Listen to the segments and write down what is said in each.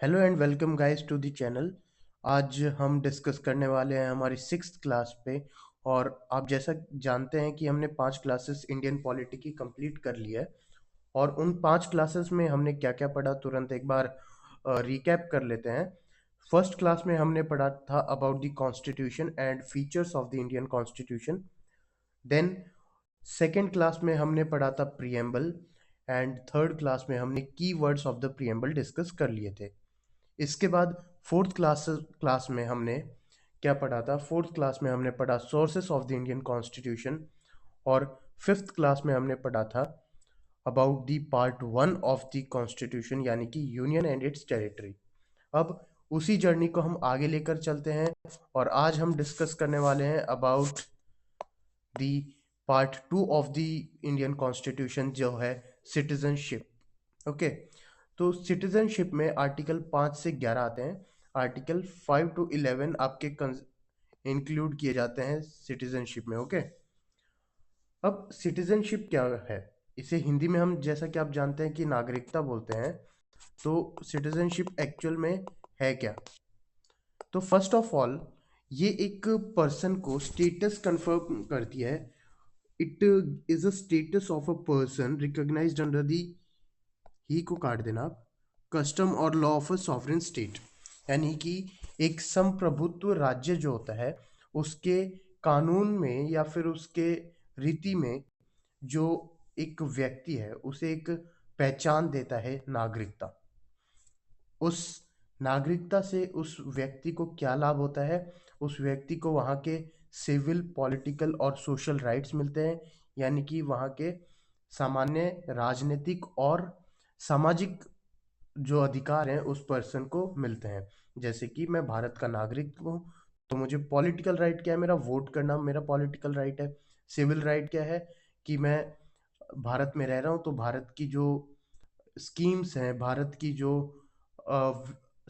Hello and welcome guys to the channel. आज हम discuss करने वाले हैं हमारी 6th क्लास पे। और आप जैसा जानते हैं कि हमने 5 क्लासेस इंडियन पॉलिटी की कंप्लीट कर ली है। और उन 5 क्लासेस में हमने क्या क्या पढ़ा तुरंत एक बार रिकैप कर लेते हैं। फर्स्ट क्लास में हमने पढ़ा था about the constitution and features of the Indian constitution. Then second class में हमने पढ़ा था प्रियम्बल। एंड थर्ड क्लास में हमने की words of the preamble discuss कर लिए थे। इसके बाद फोर्थ क्लास में हमने क्या पढ़ा था? फोर्थ क्लास में हमने पढ़ा sources of the Indian constitution. और फिफ्थ क्लास में हमने पढ़ा था about the part 1 of the constitution यानी कि यूनियन एंड इट्स टेरिटरी। अब उसी जर्नी को हम आगे लेकर चलते हैं और आज हम डिस्कस करने वाले हैं about the part 2 of the Indian constitution जो है सिटीजनशिप। ओके, तो सिटीजनशिप में आर्टिकल 5 से 11 आते हैं। आर्टिकल 5 to 11 आपके इंक्लूड किए जाते हैं सिटीजनशिप में। ओके, अब सिटीजनशिप क्या है? इसे हिंदी में हम जैसा कि आप जानते हैं कि नागरिकता बोलते हैं। तो सिटीजनशिप एक्चुअल में है क्या? तो फर्स्ट ऑफ ऑल ये एक पर्सन को स्टेटस कंफर्म करती है। It is a status of a person recognised under the, ही को काट देना आप, कस्टम और law of a sovereign state. यानी कि एक संप्रभुत्व राज्य जो होता है उसके कानून में या फिर उसके रीति में जो एक व्यक्ति है उसे एक पहचान देता है नागरिकता। उस नागरिकता से उस व्यक्ति को क्या लाभ होता है? उस व्यक्ति को वहाँ के सिविल, पॉलिटिकल और सोशल राइट्स मिलते हैं। यानी कि वहाँ के सामान्य राजनीतिक और सामाजिक जो अधिकार हैं उस पर्सन को मिलते हैं। जैसे कि मैं भारत का नागरिक हूँ तो मुझे पॉलिटिकल राइट क्या है? मेरा वोट करना मेरा पॉलिटिकल राइट है। सिविल राइट क्या है? कि मैं भारत में रह रहा हूँ तो भारत की जो स्कीम्स हैं, भारत की जो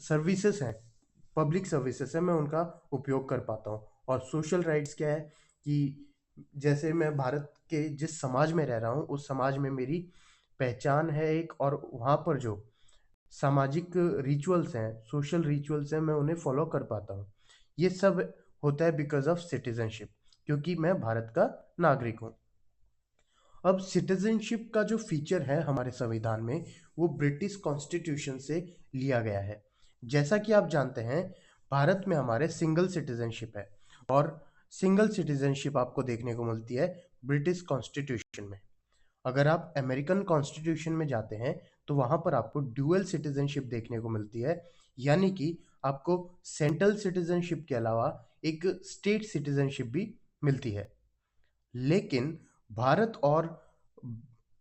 सर्विसेज हैं, पब्लिक सर्विसेज है, मैं उनका उपयोग कर पाता हूँ। और सोशल राइट्स क्या है? कि जैसे मैं भारत के जिस समाज में रह रहा हूँ उस समाज में मेरी पहचान है एक, और वहाँ पर जो सामाजिक रिचुअल्स हैं, सोशल रिचुअल्स हैं, मैं उन्हें फॉलो कर पाता हूँ। ये सब होता है बिकॉज ऑफ सिटीजनशिप, क्योंकि मैं भारत का नागरिक हूँ। अब सिटीजनशिप का जो फीचर है हमारे संविधान में वो ब्रिटिश कॉन्स्टिट्यूशन से लिया गया है। जैसा कि आप जानते हैं भारत में हमारे सिंगल सिटीजनशिप है, और सिंगल सिटीजनशिप आपको देखने को मिलती है ब्रिटिश कॉन्स्टिट्यूशन में। अगर आप अमेरिकन कॉन्स्टिट्यूशन में जाते हैं तो वहां पर आपको ड्यूअल सिटीजनशिप देखने को मिलती है। यानी कि आपको सेंट्रल सिटीजनशिप के अलावा एक स्टेट सिटीजनशिप भी मिलती है। लेकिन भारत और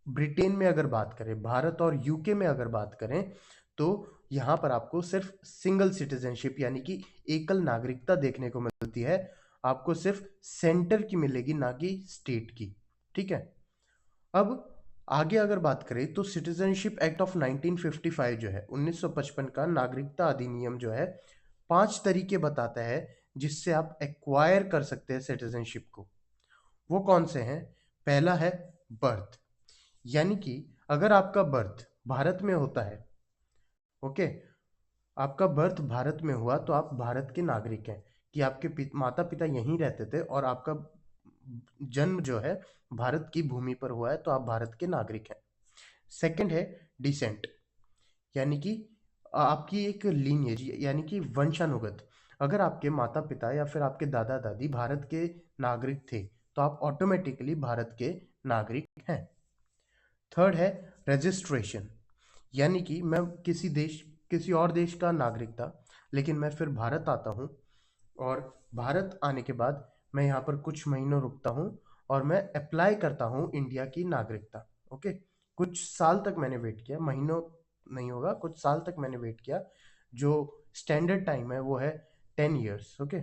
ब्रिटेन में अगर बात करें, भारत और यूके में अगर बात करें, तो यहाँ पर आपको सिर्फ सिंगल सिटीजनशिप यानी कि एकल नागरिकता देखने को मिलती है। आपको सिर्फ सेंटर की मिलेगी, ना कि स्टेट की। ठीक है, अब आगे अगर बात करें तो सिटीजनशिप एक्ट ऑफ 1955 जो है 1955 का नागरिकता अधिनियम जो है 5 तरीके बताता है जिससे आप एक्वायर कर सकते हैं सिटीजनशिप को। वो कौन से हैं? पहला है बर्थ। यानी कि अगर आपका बर्थ भारत में होता है, ओके, आपका बर्थ भारत में हुआ तो आप भारत के नागरिक हैं। कि आपके माता पिता यहीं रहते थे और आपका जन्म जो है भारत की भूमि पर हुआ है तो आप भारत के नागरिक हैं। सेकंड है डिसेंट। यानी कि आपकी एक लीनिएज यानी कि वंशानुगत। अगर आपके माता पिता या फिर आपके दादा दादी भारत के नागरिक थे तो आप ऑटोमेटिकली भारत के नागरिक हैं। थर्ड है रजिस्ट्रेशन। यानी कि मैं किसी और देश का नागरिक था, लेकिन मैं फिर भारत आता हूँ, और भारत आने के बाद मैं यहाँ पर कुछ महीनों रुकता हूँ और मैं अप्लाई करता हूँ इंडिया की नागरिकता। ओके, कुछ साल तक मैंने वेट किया, महीनों नहीं होगा, कुछ साल तक मैंने वेट किया। जो स्टैंडर्ड टाइम है वो है 10 years। ओके,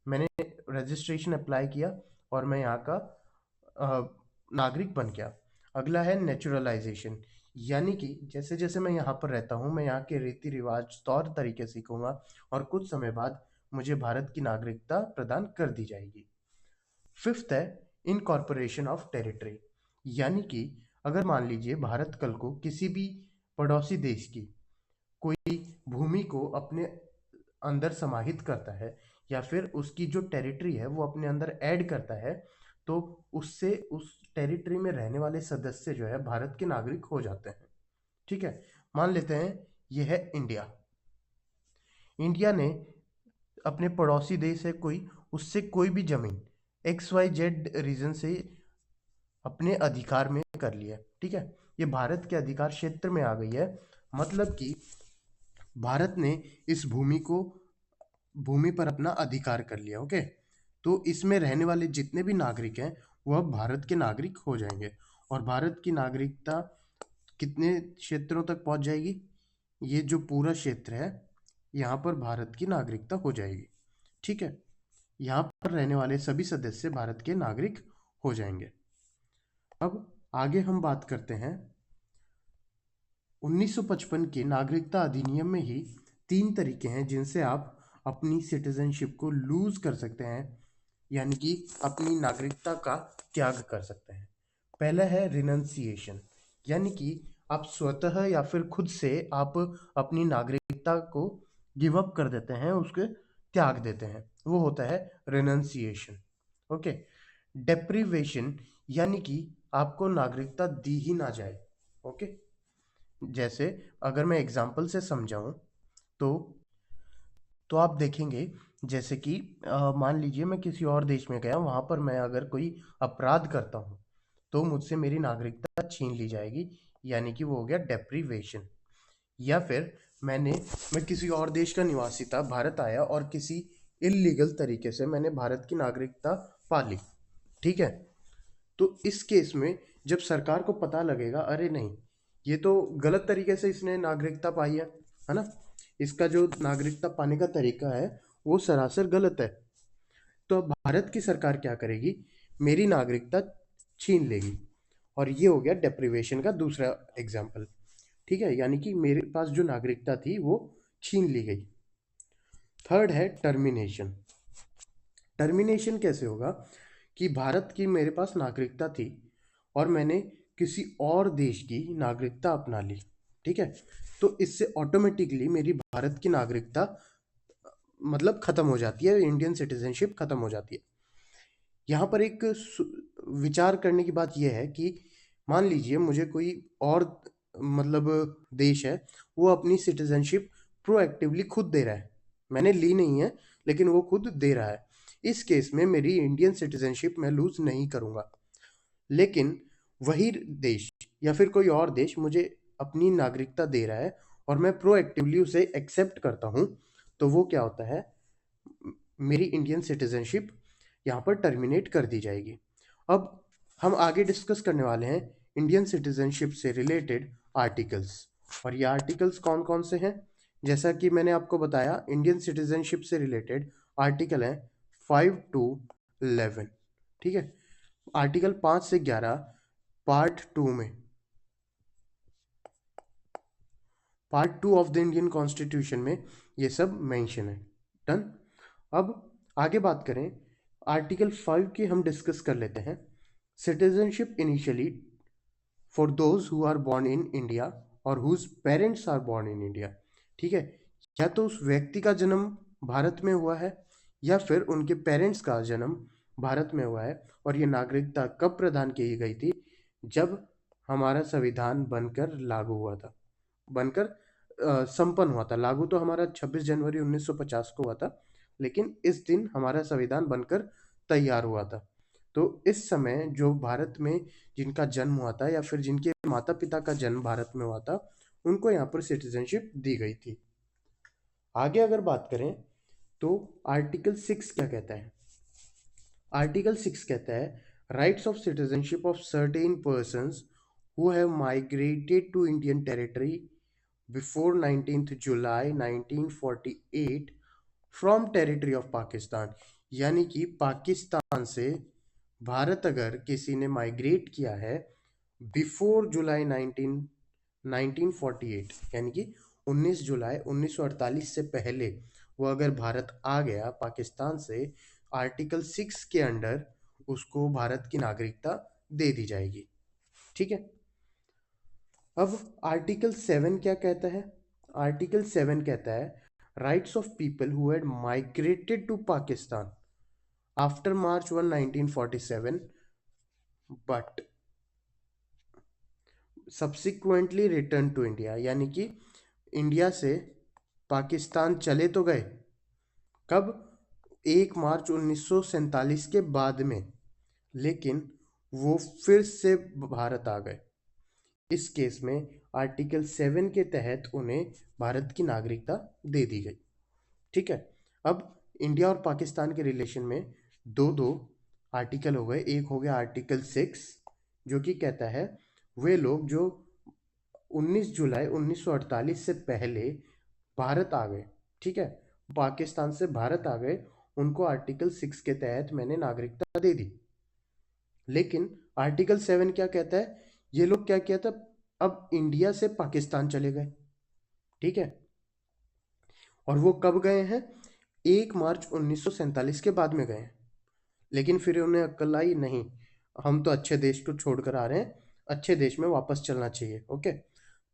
मैंने रजिस्ट्रेशन अप्लाई किया और मैं यहाँ का नागरिक बन गया। अगला है नेचुरलाइजेशन। यानी कि जैसे जैसे मैं यहाँ पर रहता हूँ मैं यहाँ के रीति रिवाज तौर तरीके सीखूंगा और कुछ समय बाद मुझे भारत की नागरिकता प्रदान कर दी जाएगी। फिफ्थ है इनकॉर्पोरेशन ऑफ टेरिटरी। यानी कि अगर मान लीजिए भारत कल को किसी भी पड़ोसी देश की कोई भूमि को अपने अंदर समाहित करता है या फिर उसकी जो टेरिटरी है वो अपने अंदर ऐड करता है, तो उससे उस टेरिटरी में रहने वाले सदस्य जो है भारत के नागरिक हो जाते हैं। ठीक है, मान लेते हैं यह है इंडिया। इंडिया ने अपने पड़ोसी देश है कोई, उससे कोई भी जमीन XYZ रीजन से अपने अधिकार में कर लिया। ठीक है, ये भारत के अधिकार क्षेत्र में आ गई है, मतलब कि भारत ने इस भूमि पर अपना अधिकार कर लिया। ओके, तो इसमें रहने वाले जितने भी नागरिक हैं वो अब भारत के नागरिक हो जाएंगे। और भारत की नागरिकता कितने क्षेत्रों तक पहुंच जाएगी? ये जो पूरा क्षेत्र है यहाँ पर भारत की नागरिकता हो जाएगी। ठीक है, यहाँ पर रहने वाले सभी सदस्य भारत के नागरिक हो जाएंगे। अब आगे हम बात करते हैं 1955 के नागरिकता अधिनियम में ही 3 तरीके हैं जिनसे आप अपनी सिटीजनशिप को लूज कर सकते हैं, यानी कि अपनी नागरिकता का त्याग कर सकते हैं। पहला है रिनंसिएशन, यानी कि आप स्वतः या फिर खुद से आप अपनी नागरिकता को गिव अप कर देते हैं, उसके त्याग देते हैं, वो होता है रिनंसिएशन। ओके, डेप्रिवेशन, यानी कि आपको नागरिकता दी ही ना जाए। ओके, जैसे अगर मैं एग्जांपल से समझाऊं तो आप देखेंगे जैसे कि मान लीजिए मैं किसी और देश में गया, वहां पर मैं अगर कोई अपराध करता हूं तो मुझसे मेरी नागरिकता छीन ली जाएगी, यानी कि वो हो गया डेप्रिवेशन। या फिर मैं किसी और देश का निवासी था, भारत आया और किसी इलीगल तरीके से मैंने भारत की नागरिकता पा ली। ठीक है, तो इस केस में जब सरकार को पता लगेगा अरे नहीं, ये तो गलत तरीके से इसने नागरिकता पाई है ना, इसका जो नागरिकता पाने का तरीका है वो सरासर गलत है, तो अब भारत की सरकार क्या करेगी? मेरी नागरिकता छीन लेगी। और ये हो गया डेप्रिवेशन का दूसरा एग्जाम्पल। ठीक है, यानी कि मेरे पास जो नागरिकता थी वो छीन ली गई। थर्ड है टर्मिनेशन। टर्मिनेशन कैसे होगा कि भारत की मेरे पास नागरिकता थी और मैंने किसी और देश की नागरिकता अपना ली। ठीक है, तो इससे ऑटोमेटिकली मेरी भारत की नागरिकता मतलब खत्म हो जाती है, इंडियन सिटीजनशिप खत्म हो जाती है। यहाँ पर एक विचार करने की बात यह है कि मान लीजिए मुझे कोई और मतलब देश है, वो अपनी सिटीजनशिप प्रोएक्टिवली खुद दे रहा है, मैंने ली नहीं है लेकिन वो खुद दे रहा है। इस केस में मेरी इंडियन सिटीजनशिप मैं लूज नहीं करूंगा, लेकिन वही देश या फिर कोई और देश मुझे अपनी नागरिकता दे रहा है और मैं प्रोएक्टिवली उसे एक्सेप्ट करता हूँ, तो वो क्या होता है, मेरी इंडियन सिटीजनशिप यहाँ पर टर्मिनेट कर दी जाएगी। अब हम आगे डिस्कस करने वाले हैं इंडियन सिटीजनशिप से रिलेटेड आर्टिकल्स, और ये आर्टिकल्स कौन कौन से हैं? जैसा कि मैंने आपको बताया, इंडियन सिटीजनशिप से रिलेटेड आर्टिकल हैं 5 to 11। ठीक है, आर्टिकल 5 से 11 पार्ट 2 में, part 2 of the Indian constitution में ये सब मेंशन है। डन। अब आगे बात करें, आर्टिकल 5 की हम डिस्कस कर लेते हैं। Citizenship initially for those who are born in India और whose parents are born in India. ठीक है, या तो उस व्यक्ति का जन्म भारत में हुआ है या फिर उनके पेरेंट्स का जन्म भारत में हुआ है। और ये नागरिकता कब प्रदान की गई थी? जब हमारा संविधान बनकर लागू हुआ था, बनकर संपन्न हुआ था। लागू तो हमारा 26 जनवरी 1950 को हुआ था, लेकिन इस दिन हमारा संविधान बनकर तैयार हुआ था। तो इस समय जो भारत में जिनका जन्म हुआ था या फिर जिनके माता पिता का जन्म भारत में हुआ था, उनको यहाँ पर सिटीजनशिप दी गई थी। आगे अगर बात करें तो आर्टिकल 6 क्या कहता है? आर्टिकल 6 कहता है rights of citizenship of certain persons who have migrated to Indian territory before 19th July 1948 from territory of Pakistan. यानी कि पाकिस्तान से भारत अगर किसी ने माइग्रेट किया है बिफोर जुलाई 1948, यानी कि 19 जुलाई 1948 से पहले वो अगर भारत आ गया पाकिस्तान से, आर्टिकल 6 के अंडर उसको भारत की नागरिकता दे दी जाएगी। ठीक है, अब आर्टिकल 7 क्या कहता है? आर्टिकल 7 कहता है rights of people who had migrated to Pakistan after March 1 1947 but subsequently return to India, यानी कि इंडिया से पाकिस्तान चले तो गए कब, 1 मार्च 1947 के बाद में, लेकिन वो फिर से भारत आ गए। इस केस में आर्टिकल 7 के तहत उन्हें भारत की नागरिकता दे दी गई। ठीक है। अब इंडिया और पाकिस्तान के रिलेशन में दो दो आर्टिकल हो गए। एक हो गया आर्टिकल 6 जो कि कहता है वे लोग जो 19 जुलाई 1948 से पहले भारत आ गए, ठीक है, पाकिस्तान से भारत आ गए, उनको आर्टिकल 6 के तहत मैंने नागरिकता दे दी। लेकिन आर्टिकल 7 क्या कहता है, ये लोग क्या किया था, अब इंडिया से पाकिस्तान चले गए, ठीक है, और वो कब गए हैं, 1 मार्च 1947 के बाद में गए हैं। लेकिन फिर उन्हें अक्ल आई, नहीं, हम तो अच्छे देश को छोड़कर आ रहे हैं, अच्छे देश में वापस चलना चाहिए। ओके,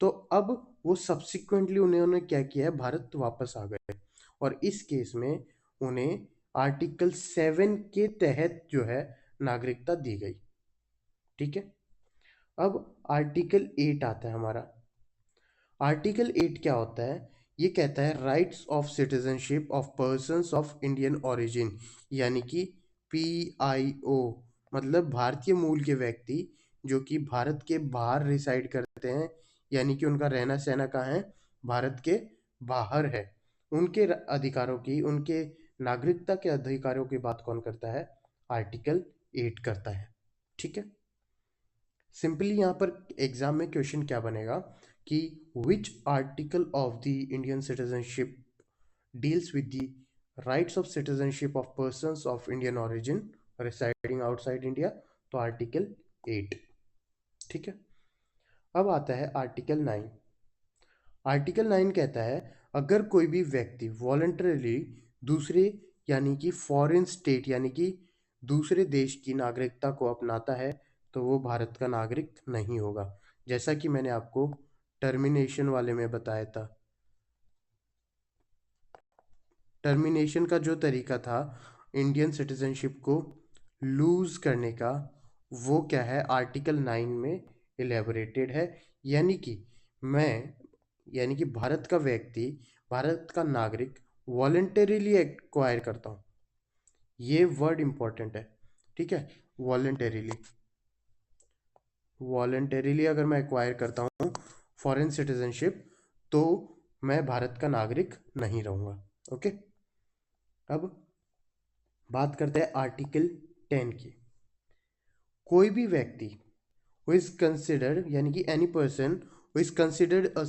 तो अब वो सब्सिक्वेंटली उन्होंने क्या किया है, भारत वापस आ गए, और इस केस में उन्हें आर्टिकल 7 के तहत जो है नागरिकता दी गई। ठीक है। अब आर्टिकल 8 आता है हमारा। आर्टिकल 8 क्या होता है, ये कहता है rights of citizenship of persons of Indian origin, यानी कि PIO, मतलब भारतीय मूल के व्यक्ति जो कि भारत के बाहर रिसाइड करते हैं, यानी कि उनका रहना सहना कहाँ है, भारत के बाहर है, उनके अधिकारों की, उनके नागरिकता के अधिकारों की बात कौन करता है, आर्टिकल 8 करता है। ठीक है। सिंपली यहाँ पर एग्जाम में क्वेश्चन क्या बनेगा कि which article of the Indian citizenship deals with the rights of citizenship of persons of Indian origin residing outside India, तो आर्टिकल 8। ठीक है। अब आता है आर्टिकल 9। आर्टिकल 9 कहता है अगर कोई भी व्यक्ति वॉलंटरली दूसरे, यानी कि फॉरेन स्टेट, यानी कि दूसरे देश की नागरिकता को अपनाता है तो वो भारत का नागरिक नहीं होगा, जैसा कि मैंने आपको टर्मिनेशन वाले में बताया था। टर्मिनेशन का जो तरीका था इंडियन सिटीजनशिप को लूज करने का, वो क्या है, आर्टिकल 9 में इलेबोरेटेड है, यानी कि मैं, यानी कि भारत का व्यक्ति, भारत का नागरिक वॉलंटरीली एक्वायर करता हूँ, ये वर्ड इंपॉर्टेंट है। ठीक है, वॉलंटरीली, वॉलंटरीली अगर मैं एक्वायर करता हूँ फॉरेन सिटीजनशिप, तो मैं भारत का नागरिक नहीं रहूँगा। ओके। अब बात करते हैं आर्टिकल 10 की। कोई भी व्यक्ति हु इज कंसिडर्ड, यानी कि any person who is considered a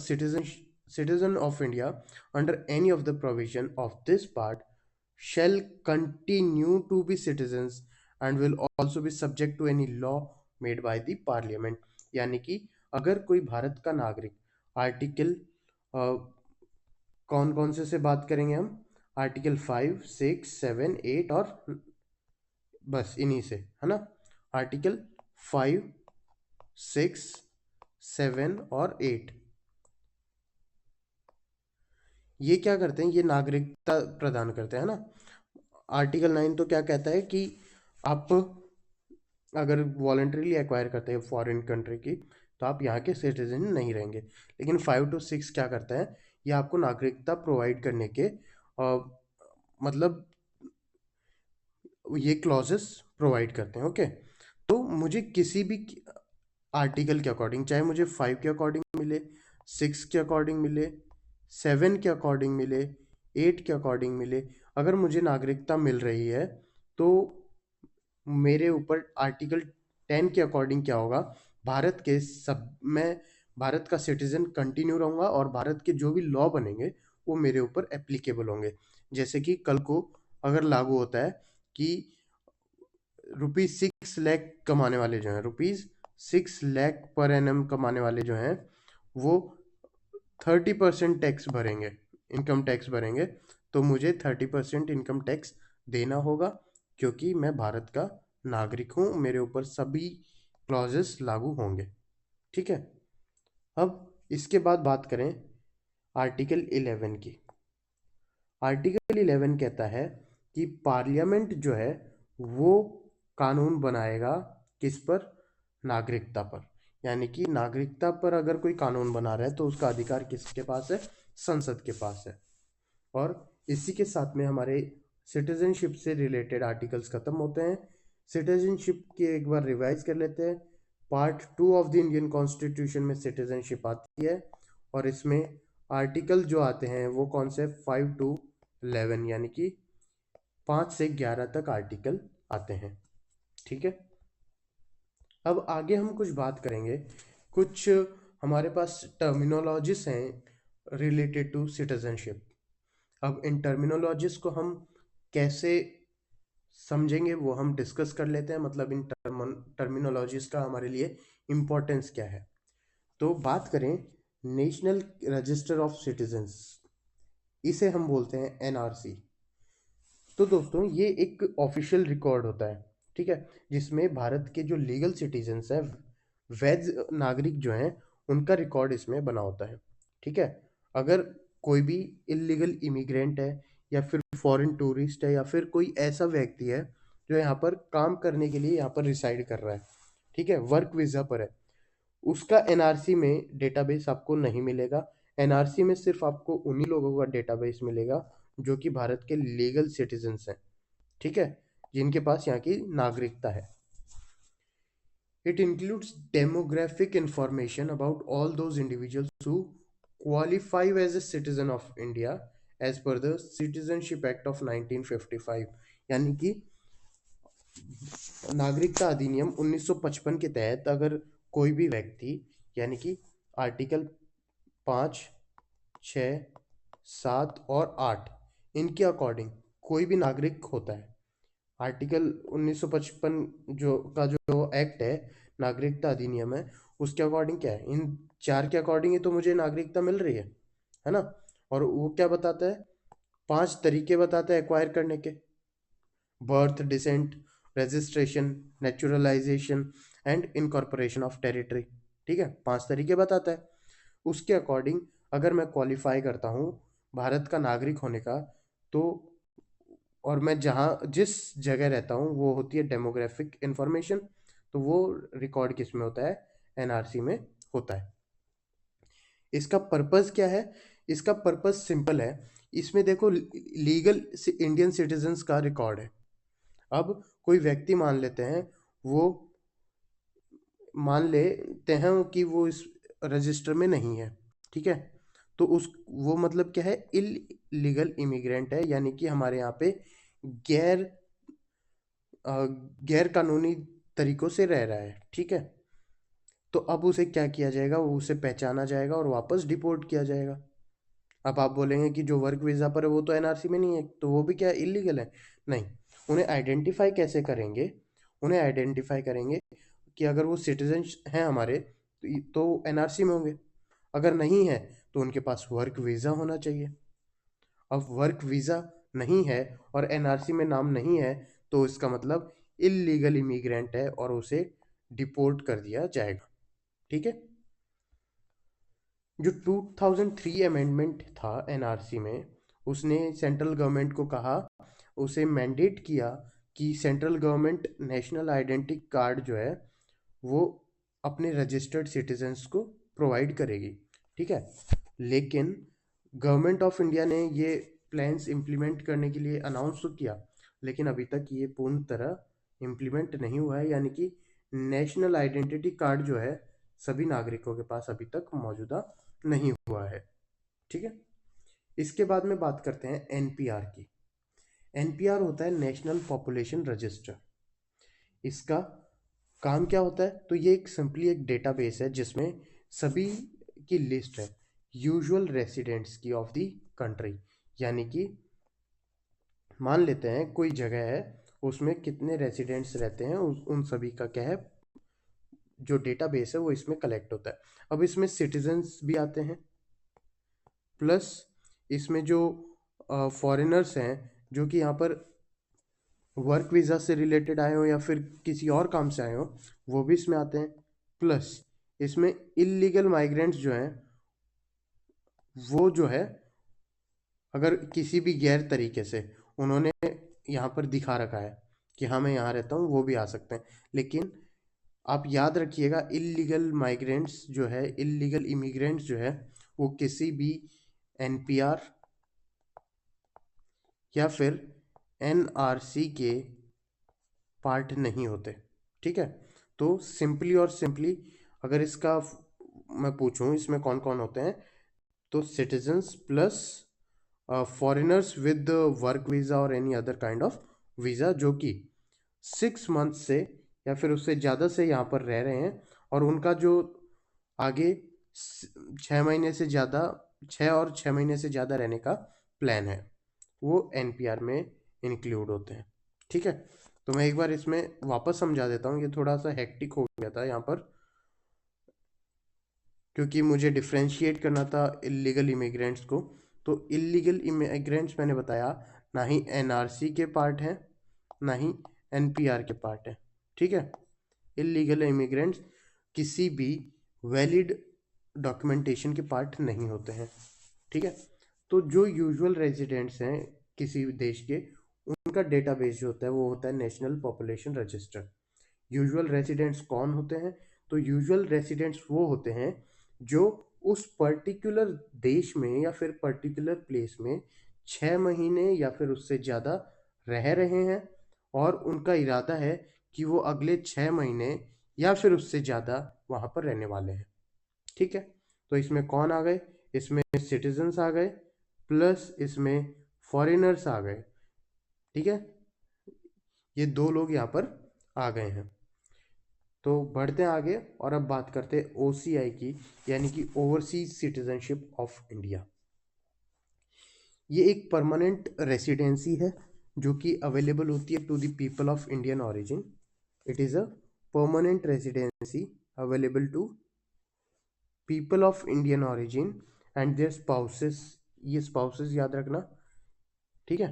citizen of India under any of the provision of this part shall continue to be citizens and will also be subject to any law made by the parliament, यानी कि अगर कोई भारत का नागरिक article कौन कौन से बात करेंगे हम, आर्टिकल 5, 6, 7, 8 और बस इन्हीं से, है ना, आर्टिकल 5, 6, 7 और 8, ये क्या करते हैं, ये नागरिकता प्रदान करते हैं ना। आर्टिकल 9 तो क्या कहता है कि आप अगर वॉलंटरीली एक्वायर करते हैं फॉरेन कंट्री की, तो आप यहाँ के सिटीजन नहीं रहेंगे। लेकिन 5 to 6 क्या करता है, ये आपको नागरिकता प्रोवाइड करने के मतलब ये क्लॉजेस प्रोवाइड करते हैं। ओके, तो मुझे किसी भी आर्टिकल के अकॉर्डिंग, चाहे मुझे 5 के अकॉर्डिंग मिले, 6 के अकॉर्डिंग मिले, 7 के अकॉर्डिंग मिले, 8 के अकॉर्डिंग मिले, अगर मुझे नागरिकता मिल रही है तो मेरे ऊपर आर्टिकल 10 के अकॉर्डिंग क्या होगा, भारत के सब, मैं भारत का सिटीजन कंटिन्यू रहूँगा और भारत के जो भी लॉ बनेंगे वो मेरे ऊपर एप्लीकेबल होंगे। जैसे कि कल को अगर लागू होता है कि ₹6 लाख कमाने वाले जो हैं, ₹6 लाख पर एनम कमाने वाले जो हैं, वो 30% टैक्स भरेंगे, इनकम टैक्स भरेंगे, तो मुझे 30% इनकम टैक्स देना होगा, क्योंकि मैं भारत का नागरिक हूँ, मेरे ऊपर सभी क्लॉजेस लागू होंगे। ठीक है। अब इसके बाद बात करें आर्टिकल 11 की। आर्टिकल 11 कहता है कि पार्लियामेंट जो है वो कानून बनाएगा किस पर? नागरिकता पर। यानी कि नागरिकता पर अगर कोई कानून बना रहा है तो उसका अधिकार किसके पास है? संसद के पास है। और इसी के साथ में हमारे सिटीजनशिप से रिलेटेड आर्टिकल्स खत्म होते हैं। सिटीजनशिप के एक बार रिवाइज कर लेते हैं। Part 2 of the Indian constitution में सिटीजनशिप आती है और इसमें आर्टिकल जो आते हैं वो कौन से? 5 to 11, यानी कि 5 से 11 तक आर्टिकल आते हैं। ठीक है, अब आगे हम कुछ बात करेंगे। कुछ हमारे पास टर्मिनोलॉजीज हैं रिलेटेड टू सिटीजनशिप। अब इन टर्मिनोलॉजीज को हम कैसे समझेंगे वो हम डिस्कस कर लेते हैं। मतलब इन टर्मिनोलॉजीज का हमारे लिए इम्पोर्टेंस क्या है। तो बात करें नेशनल रजिस्टर ऑफ सिटीजन्स, इसे हम बोलते हैं एनआरसी। तो दोस्तों ये एक ऑफिशियल रिकॉर्ड होता है, ठीक है, जिसमें भारत के जो लीगल सिटीजन्स हैं, वैध नागरिक जो हैं, उनका रिकॉर्ड इसमें बना होता है। ठीक है, अगर कोई भी इलीगल इमिग्रेंट है या फिर फॉरेन टूरिस्ट है या फिर कोई ऐसा व्यक्ति है जो यहाँ पर काम करने के लिए यहाँ पर रिसाइड कर रहा है, ठीक है, वर्क वीज़ा पर है, उसका एनआरसी में डेटाबेस आपको नहीं मिलेगा। एनआरसी में सिर्फ आपको उन्हीं लोगों का डेटाबेस मिलेगा जो कि भारत के लीगल सिटीजन्स हैं, ठीक है, जिनके पास यहाँ की नागरिकता है। It includes demographic information about all those individuals who qualify as a citizen of India as per the Citizenship Act of 1955, यानी कि नागरिकता अधिनियम 1955 के तहत अगर कोई भी व्यक्ति, यानी कि आर्टिकल 5, 6, 7 और 8 इनके अकॉर्डिंग कोई भी नागरिक होता है। आर्टिकल 1955 जो एक्ट है, नागरिकता अधिनियम है, उसके अकॉर्डिंग क्या है? इन 4 के अकॉर्डिंग ही तो मुझे नागरिकता मिल रही है ना। और वो क्या बताता है? 5 तरीके बताता है एक्वायर करने के: birth, descent, registration, naturalisation and incorporation of territory. ठीक है, 5 तरीके बताता है। उसके अकॉर्डिंग अगर मैं क्वालिफाई करता हूँ भारत का नागरिक होने का, तो और मैं जहाँ जिस जगह रहता हूँ वो होती है डेमोग्राफिक इंफॉर्मेशन, तो वो रिकॉर्ड किस में होता है? एनआरसी में होता है। इसका पर्पस क्या है? इसका पर्पस सिंपल है। इसमें देखो लीगल इंडियन सिटीजन्स का रिकॉर्ड है। अब कोई व्यक्ति मान लेते हैं, वो मान लेते हैं कि वो इस रजिस्टर में नहीं है, ठीक है, तो उस वो मतलब क्या है? इलीगल इमिग्रेंट है, यानी कि हमारे यहाँ पे गैर गैर कानूनी तरीकों से रह रहा है, ठीक है। तो अब उसे क्या किया जाएगा? वो उसे पहचाना जाएगा और वापस डिपोर्ट किया जाएगा। अब आप बोलेंगे कि जो वर्क वीज़ा पर है वो तो एनआरसी में नहीं है, तो वो भी क्या इलीगल है? नहीं। उन्हें आइडेंटिफाई कैसे करेंगे? उन्हें आइडेंटिफाई करेंगे कि अगर वो सिटीजन हैं हमारे तो एनआरसी में होंगे, अगर नहीं है तो उनके पास वर्क वीज़ा होना चाहिए। अब वर्क वीज़ा नहीं है और एनआरसी में नाम नहीं है, तो इसका मतलब इलीगल इमिग्रेंट है और उसे डिपोर्ट कर दिया जाएगा, ठीक है। जो 2003 अमेंडमेंट था एनआरसी में, उसने सेंट्रल गवर्नमेंट को कहा, उसे मैंडेट किया कि central government national identity card जो है वो अपने रजिस्टर्ड सिटीजन्स को प्रोवाइड करेगी, ठीक है। लेकिन गवर्नमेंट ऑफ इंडिया ने ये प्लान्स इम्प्लीमेंट करने के लिए अनाउंस तो किया, लेकिन अभी तक ये पूर्ण तरह इम्प्लीमेंट नहीं हुआ है, यानी कि नेशनल आइडेंटिटी कार्ड जो है सभी नागरिकों के पास अभी तक मौजूदा नहीं हुआ है, ठीक है। इसके बाद में बात करते हैं एनपीआर की। एनपीआर होता है नेशनल पॉपुलेशन रजिस्टर। इसका काम क्या होता है? तो ये एक सिंपली एक डेटाबेस है जिसमें सभी की लिस्ट है यूजुअल रेसिडेंट्स की ऑफ द कंट्री। यानी कि मान लेते हैं कोई जगह है, उसमें कितने रेसिडेंट्स रहते हैं, उन सभी का क्या है, जो डेटाबेस है वो इसमें कलेक्ट होता है। अब इसमें सिटीजन्स भी आते हैं, प्लस इसमें जो फॉरेनर्स हैं जो कि यहाँ पर वर्क वीज़ा से रिलेटेड आए हो या फिर किसी और काम से आए हो, वो भी इसमें आते हैं। प्लस इसमें इलीगल माइग्रेंट्स जो हैं वो जो है, अगर किसी भी गैर तरीके से उन्होंने यहाँ पर दिखा रखा है कि हाँ मैं यहाँ रहता हूँ, वो भी आ सकते हैं। लेकिन आप याद रखिएगा, इलीगल माइग्रेंट्स जो है, इलीगल इमिग्रेंट्स जो है, वो किसी भी एनपीआर या फिर एनआरसी के पार्ट नहीं होते। ठीक है, तो सिंपली और सिंपली अगर इसका मैं पूछूं इसमें कौन कौन होते हैं, तो citizens plus foreigners with work visa और any other kind of visa जो कि 6 मंथ से या फिर उससे ज़्यादा से यहाँ पर रह रहे हैं, और उनका जो आगे 6 महीने से ज़्यादा, 6 और 6 महीने से ज़्यादा रहने का प्लान है, वो एनपीआर में इंक्लूड होते हैं। ठीक है, तो मैं एक बार इसमें वापस समझा देता हूँ, ये थोड़ा सा हेक्टिक हो गया था यहाँ पर, क्योंकि मुझे डिफ्रेंशिएट करना था इलीगल इमिग्रेंट्स को। तो इलीगल इमिग्रेंट्स मैंने बताया ना ही एनआरसी के पार्ट हैं, ना ही एनपीआर के पार्ट हैं। ठीक है, इलीगल इमिग्रेंट्स किसी भी वैलिड डॉक्यूमेंटेशन के पार्ट नहीं होते हैं। ठीक है, तो जो यूजुअल रेजिडेंट्स हैं किसी भी देश के, उनका डेटाबेस जो होता है वो होता है national population register. Usual residents कौन होते हैं? तो यूजुअल रेसिडेंट्स वो होते हैं जो उस पर्टिकुलर देश में या फिर पर्टिकुलर प्लेस में 6 महीने या फिर उससे ज़्यादा रह रहे हैं, और उनका इरादा है कि वो अगले 6 महीने या फिर उससे ज़्यादा वहाँ पर रहने वाले हैं। ठीक है, तो इसमें कौन आ गए? इसमें सिटीजन्स आ गए, प्लस इसमें फॉरेनर्स आ गए। ठीक है, ये दो लोग यहाँ पर आ गए हैं। तो बढ़ते हैं आगे और अब बात करते हैं ओसीआई की, यानी कि ओवरसीज सिटीजनशिप ऑफ इंडिया। ये एक परमानेंट रेसिडेंसी है जो कि अवेलेबल होती है to the people of Indian origin. It is a permanent residency available to people of Indian origin and their spouses. ये स्पाउसेस याद रखना। ठीक है,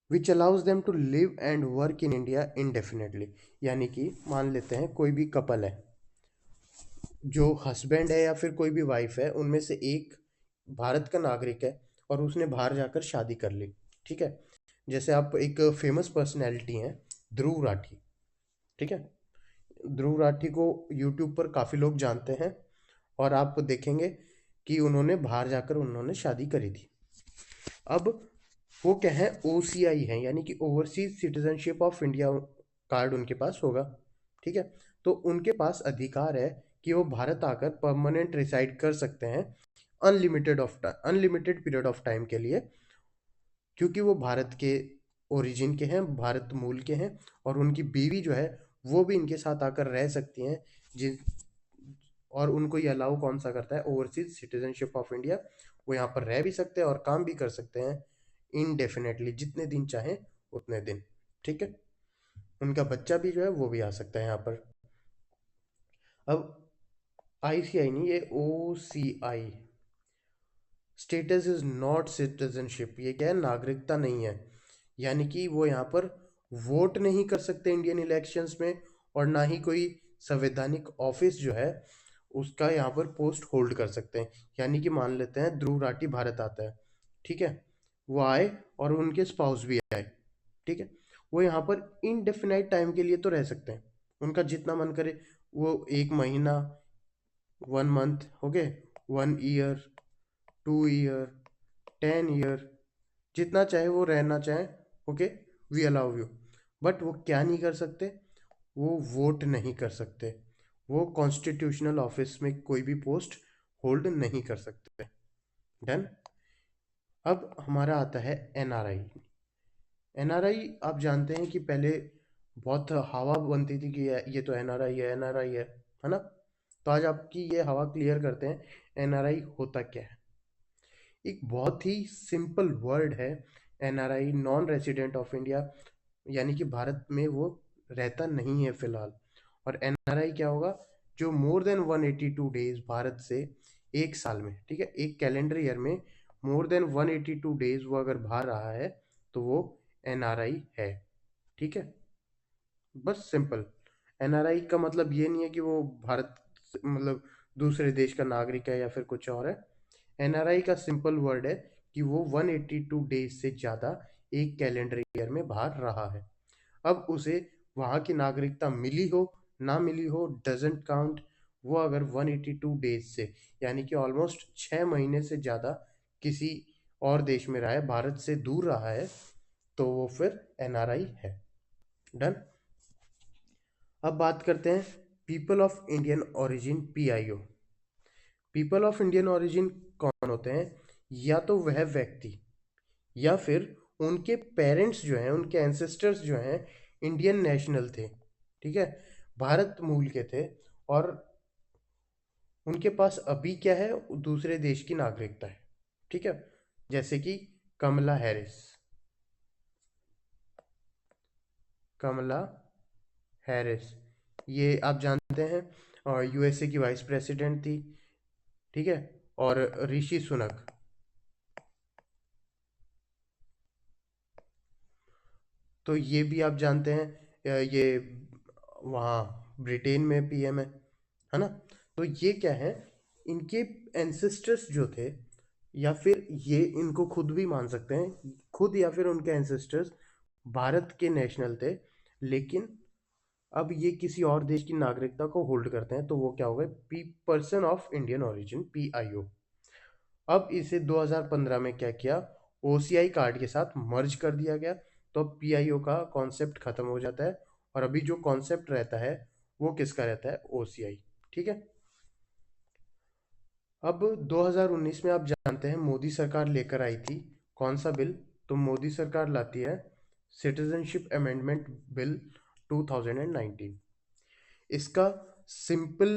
which allows them to live and work in India indefinitely. यानी कि मान लेते हैं कोई भी कपल है, जो हस्बैंड है या फिर कोई भी वाइफ है, उनमें से एक भारत का नागरिक है और उसने बाहर जाकर शादी कर ली। ठीक है, जैसे आप एक फेमस पर्सनैलिटी हैं ध्रुव राठी। ठीक है, ध्रुव राठी को यूट्यूब पर काफ़ी लोग जानते हैं, और आप देखेंगे कि उन्होंने बाहर जाकर उन्होंने शादी करी थी। अब वो क्या है, ओसीआई है, यानी कि overseas citizenship of India card उनके पास होगा। ठीक है, तो उनके पास अधिकार है कि वो भारत आकर परमानेंट रिसाइड कर सकते हैं अनलिमिटेड पीरियड ऑफ टाइम के लिए, क्योंकि वो भारत के ओरिजिन के हैं, भारत मूल के हैं, और उनकी बीवी जो है वो भी इनके साथ आकर रह सकती हैं। जिन और उनको ये अलाउ कौन सा करता है, ओवरसीज सिटीजनशिप ऑफ इंडिया। वो यहाँ पर रह भी सकते हैं और काम भी कर सकते हैं इनडेफिनेटली, जितने दिन चाहे उतने दिन। ठीक है, उनका बच्चा भी जो है वो भी आ सकता है यहाँ पर। अब आईसीआई नहीं, ये OCI, status is not citizenship. ये क्या है, नागरिकता नहीं है। यानी कि वो यहाँ पर वोट नहीं कर सकते इंडियन इलेक्शंस में, और ना ही कोई संवैधानिक ऑफिस जो है उसका यहाँ पर पोस्ट होल्ड कर सकते हैं। यानी कि मान लेते हैं ध्रुव राठी भारत आता है, ठीक है, वो आए और उनके स्पाउस भी आए। ठीक है, वो यहाँ पर इनडेफिनाइट टाइम के लिए तो रह सकते हैं, उनका जितना मन करे। वो 1 महीना, 1 month, okay, 1 year, 2 year, 10 year, जितना चाहे वो रहना चाहे, okay, we allow you. But वो क्या नहीं कर सकते, वो वोट नहीं कर सकते, वो कॉन्स्टिट्यूशनल ऑफिस में कोई भी पोस्ट होल्ड नहीं कर सकते। डन। अब हमारा आता है एनआरआई। एनआरआई आप जानते हैं कि पहले बहुत हवा बनती थी कि ये तो एनआरआई है, एनआरआई है ना। तो आज आपकी ये हवा क्लियर करते हैं एनआरआई होता क्या है। एक बहुत ही सिंपल वर्ड है NRI, non resident of India, यानी कि भारत में वो रहता नहीं है फिलहाल। और एनआरआई क्या होगा, जो मोर देन 182 डेज भारत से एक साल में, ठीक है, एक कैलेंडर ईयर में मोर देन 182 डेज वो अगर बाहर रहा है तो वो एनआरआई है। ठीक है, बस सिंपल। एनआरआई का मतलब ये नहीं है कि वो भारत मतलब दूसरे देश का नागरिक है या फिर कुछ और है। एनआरआई का सिंपल वर्ड है कि वो 182 डेज से ज़्यादा एक कैलेंडर ईयर में बाहर रहा है। अब उसे वहाँ की नागरिकता मिली हो ना मिली हो डजेंट काउंट। वो अगर 182 डेज से यानी कि ऑलमोस्ट 6 महीने से ज़्यादा किसी और देश में रहा है, भारत से दूर रहा है, तो वो फिर एनआरआई है। डन। अब बात करते हैं people of Indian origin PIO. People of Indian origin कौन होते हैं? या तो वह व्यक्ति या फिर उनके पेरेंट्स जो हैं, उनके एंसेस्टर्स जो हैं, इंडियन नेशनल थे, ठीक है, भारत मूल के थे, और उनके पास अभी क्या है, दूसरे देश की नागरिकता है, ठीक है। जैसे कि कमला हैरिस। कमला हैरिस ये आप जानते हैं, यूएसए की वाइस प्रेसिडेंट थी, ठीक है। और ऋषि सुनक, तो ये भी आप जानते हैं, ये वहाँ ब्रिटेन में पीएम है ना। तो ये क्या है, इनके एंसेस्टर्स जो थे, या फिर ये इनको खुद भी मान सकते हैं, खुद या फिर उनके एंसेस्टर्स भारत के नेशनल थे, लेकिन अब ये किसी और देश की नागरिकता को होल्ड करते हैं, तो वो क्या हो गए, P person of Indian origin PIO. अब इसे 2015 में क्या किया, ओसीआई कार्ड के साथ मर्ज कर दिया गया, तो अब पीआईओ का कॉन्सेप्ट खत्म हो जाता है, और अभी जो कॉन्सेप्ट रहता है वो किसका रहता है, ओसीआई, ठीक है। अब 2019 में आप जानते हैं मोदी सरकार लेकर आई थी कौन सा बिल, तो मोदी सरकार लाती है सिटीजनशिप अमेंडमेंट बिल 2019। इसका सिंपल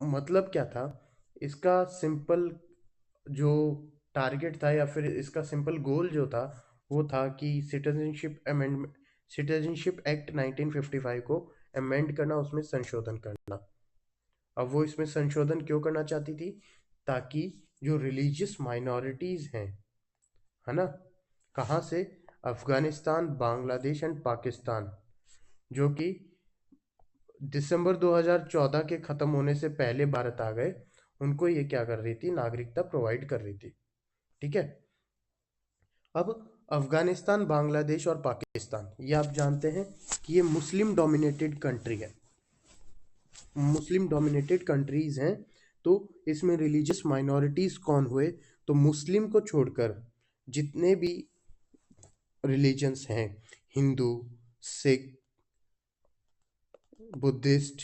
मतलब क्या था, इसका सिंपल जो टारगेट था या फिर इसका सिंपल गोल जो था, वो था कि सिटीजनशिप एक्ट 1955 को अमेंड करना, उसमें संशोधन करना। अब वो इसमें संशोधन क्यों करना चाहती थी, ताकि जो रिलीजियस माइनॉरिटीज़ हैं, है ना, कहाँ से, अफगानिस्तान, बांग्लादेश एंड पाकिस्तान, जो कि दिसंबर 2014 के ख़त्म होने से पहले भारत आ गए, उनको ये क्या कर रही थी, नागरिकता प्रोवाइड कर रही थी, ठीक है। अब अफगानिस्तान, बांग्लादेश और पाकिस्तान, ये आप जानते हैं कि ये मुस्लिम डोमिनेटेड कंट्री है, मुस्लिम डोमिनेटेड कंट्रीज़ हैं। तो इसमें रिलीजियस माइनॉरिटीज़ कौन हुए, तो मुस्लिम को छोड़कर जितने भी रिलीजन्स हैं, हिंदू, सिख, बुद्धिस्ट,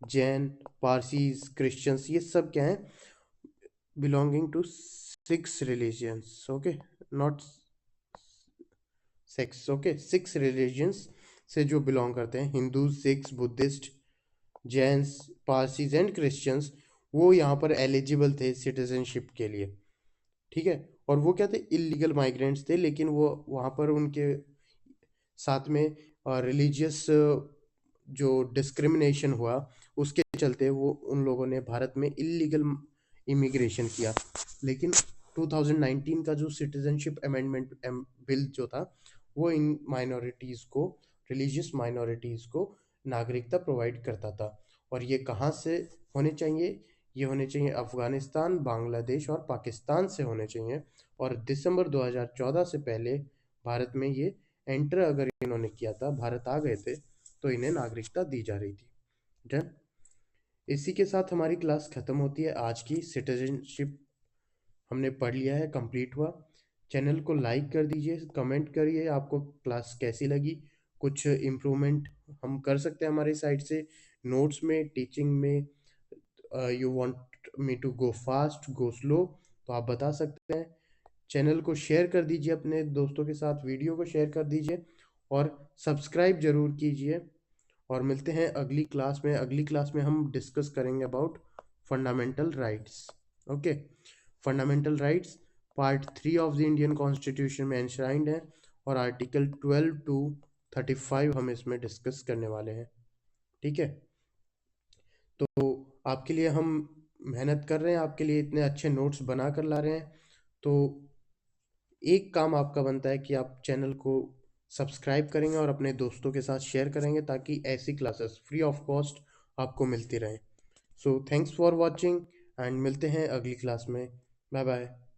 जैन, पारसीज, क्रिश्चियंस, ये सब क्या हैं, belonging to six religions, okay, not sex, okay, six religions से जो बिलोंग करते हैं, Hindu, Sikhs, Buddhist, Jains, Parsis and Christians, वो यहाँ पर एलिजिबल थे सिटीजनशिप के लिए, ठीक है। और वो क्या थे, इलीगल माइग्रेंट्स थे, लेकिन वो वहाँ पर उनके साथ में रिलीजियस जो डिस्क्रिमिनेशन हुआ, उसके चलते वो उन लोगों ने भारत में इलीगल इमिग्रेशन किया। लेकिन 2019 का जो सिटीजनशिप अमेंडमेंट बिल जो था, वो इन माइनॉरिटीज़ को, रिलीजियस माइनॉरिटीज़ को नागरिकता प्रोवाइड करता था। और ये कहाँ से होने चाहिए, ये होने चाहिए अफ़गानिस्तान, बांग्लादेश और पाकिस्तान से होने चाहिए, और दिसंबर 2014 से पहले भारत में ये एंटर अगर इन्होंने किया था, भारत आ गए थे, तो इन्हें नागरिकता दी जा रही थी। डन। इसी के साथ हमारी क्लास ख़त्म होती है। आज की सिटीजनशिप हमने पढ़ लिया है, कंप्लीट हुआ। चैनल को लाइक कर दीजिए, कमेंट करिए आपको क्लास कैसी लगी, कुछ इम्प्रूवमेंट हम कर सकते हैं हमारी साइड से, नोट्स में, टीचिंग में, you want me to go fast, go slow, तो आप बता सकते हैं। चैनल को शेयर कर दीजिए अपने दोस्तों के साथ, वीडियो को शेयर कर दीजिए, और सब्सक्राइब ज़रूर कीजिए। और मिलते हैं अगली क्लास में। अगली क्लास में हम डिस्कस करेंगे about fundamental rights, okay. Fundamental rights part 3 of the Indian constitution में एंश्राइंड है, और आर्टिकल 12 टू 35 हम इसमें डिस्कस करने वाले हैं, ठीक है। तो आपके लिए हम मेहनत कर रहे हैं, आपके लिए इतने अच्छे नोट्स बना कर ला रहे हैं, तो एक काम आपका बनता है कि आप चैनल को सब्सक्राइब करेंगे और अपने दोस्तों के साथ शेयर करेंगे, ताकि ऐसी क्लासेस फ्री ऑफ कॉस्ट आपको मिलती रहें। So thanks for watching and मिलते हैं अगली क्लास में। Bye bye.